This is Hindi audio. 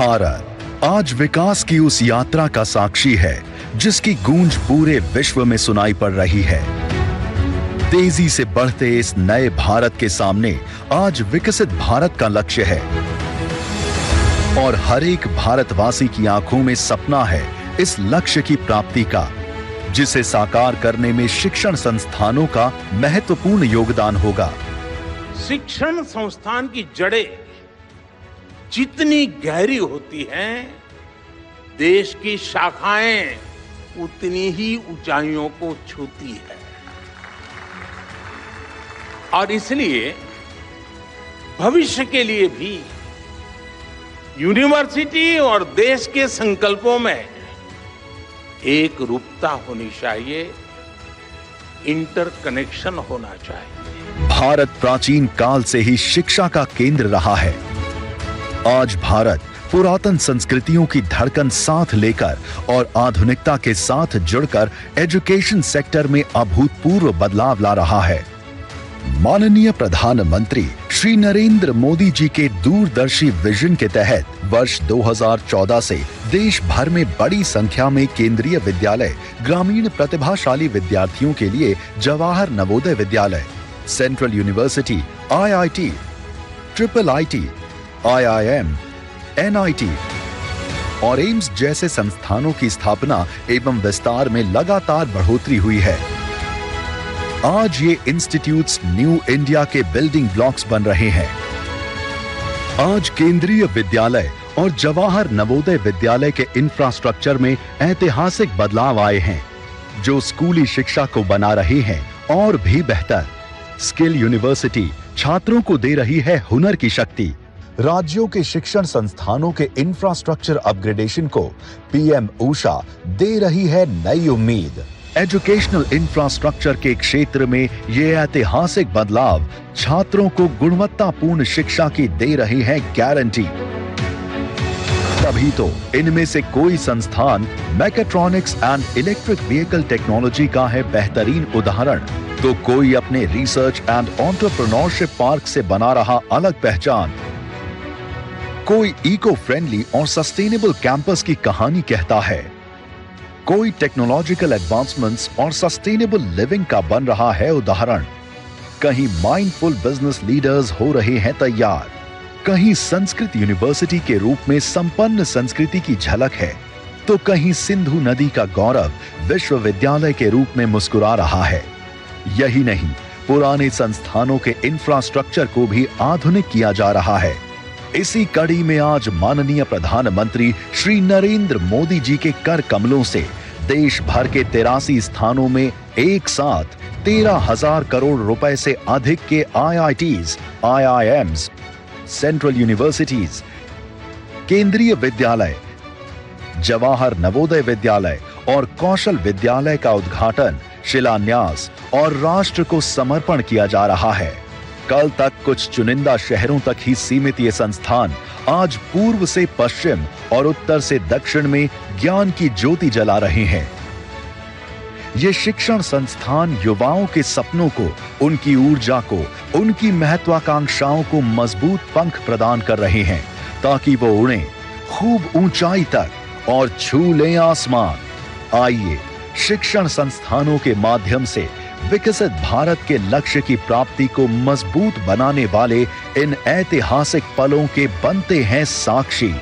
भारत आज विकास की उस यात्रा का साक्षी है जिसकी गूंज पूरे विश्व में सुनाई पड़ रही है। तेजी से बढ़ते इस नए भारत के सामने आज विकसित भारत का लक्ष्य है और हर एक भारतवासी की आंखों में सपना है इस लक्ष्य की प्राप्ति का, जिसे साकार करने में शिक्षण संस्थानों का महत्वपूर्ण योगदान होगा। शिक्षण संस्थान की जड़ें जितनी गहरी होती हैं, देश की शाखाएं उतनी ही ऊंचाइयों को छूती है। और इसलिए भविष्य के लिए भी यूनिवर्सिटी और देश के संकल्पों में एक रूपता होनी चाहिए, इंटरकनेक्शन होना चाहिए। भारत प्राचीन काल से ही शिक्षा का केंद्र रहा है। आज भारत पुरातन संस्कृतियों की धड़कन साथ लेकर और आधुनिकता के साथ जुड़कर एजुकेशन सेक्टर में अभूतपूर्व बदलाव ला रहा है। माननीय प्रधानमंत्री श्री नरेंद्र मोदी जी के दूरदर्शी विजन के तहत वर्ष 2014 से देश भर में बड़ी संख्या में केंद्रीय विद्यालय ग्रामीण प्रतिभाशाली विद्यार्थियों के लिए Jawahar Navodaya Vidyalaya, central university, IIT, triple IT, IIM, NIT और एम्स जैसे संस्थानों की स्थापना एवं विस्तार में लगातार बढ़ोतरी हुई है। आज ये इंस्टीट्यूट्स न्यू इंडिया के बिल्डिंग ब्लॉक्स बन रहे हैं। आज केंद्रीय विद्यालय और जवाहर नवोदय विद्यालय के इंफ्रास्ट्रक्चर में ऐतिहासिक बदलाव आए हैं, जो स्कूली शिक्षा को बना रहे हैं और भी बेहतर। स्किल यूनिवर्सिटी छात्रों को दे रही है हुनर की शक्ति। राज्यों के शिक्षण संस्थानों के इंफ्रास्ट्रक्चर अपग्रेडेशन को PM ऊषा दे रही है नई उम्मीद। एजुकेशनल इंफ्रास्ट्रक्चर के क्षेत्र में ये ऐतिहासिक बदलाव छात्रों को गुणवत्तापूर्ण शिक्षा की दे रही है गारंटी। तभी तो इनमें से कोई संस्थान mechatronics and electric vehicle technology का है बेहतरीन उदाहरण, तो कोई अपने रिसर्च एंड एंटरप्रेन्योरशिप पार्क से बना रहा अलग पहचान। कोई इको फ्रेंडली और सस्टेनेबल कैंपस की कहानी कहता है। कोई टेक्नोलॉजिकल एडवांसमेंट्स और सस्टेनेबल लिविंग का बन रहा है उदाहरण। कहीं माइंडफुल बिजनेस लीडर्स हो रहे हैं तैयार, कहीं संस्कृत यूनिवर्सिटी के रूप में संपन्न संस्कृति की झलक है, तो कहीं सिंधु नदी का गौरव विश्वविद्यालय के रूप में मुस्कुरा रहा है। यही नहीं, पुराने संस्थानों के इंफ्रास्ट्रक्चर को भी आधुनिक किया जा रहा है। इसी कड़ी में आज माननीय प्रधानमंत्री श्री नरेंद्र मोदी जी के कर कमलों से देश भर के 83 स्थानों में एक साथ 13,000 करोड़ रुपए से अधिक के IITs, IIMs, सेंट्रल यूनिवर्सिटीज, केंद्रीय विद्यालय, जवाहर नवोदय विद्यालय और कौशल विद्यालय का उद्घाटन, शिलान्यास और राष्ट्र को समर्पण किया जा रहा है। कल तक कुछ चुनिंदा शहरों तक ही सीमित ये संस्थान आज पूर्व से पश्चिम और उत्तर से दक्षिण में ज्ञान की ज्योति जला रहे हैं। ये शिक्षण संस्थान युवाओं के सपनों को, उनकी ऊर्जा को, उनकी महत्वाकांक्षाओं को मजबूत पंख प्रदान कर रहे हैं, ताकि वो उड़ें खूब ऊंचाई तक और छू लें आसमान। आइए शिक्षण संस्थानों के माध्यम से विकसित भारत के लक्ष्य की प्राप्ति को मजबूत बनाने वाले इन ऐतिहासिक पलों के बनते हैं साक्षी।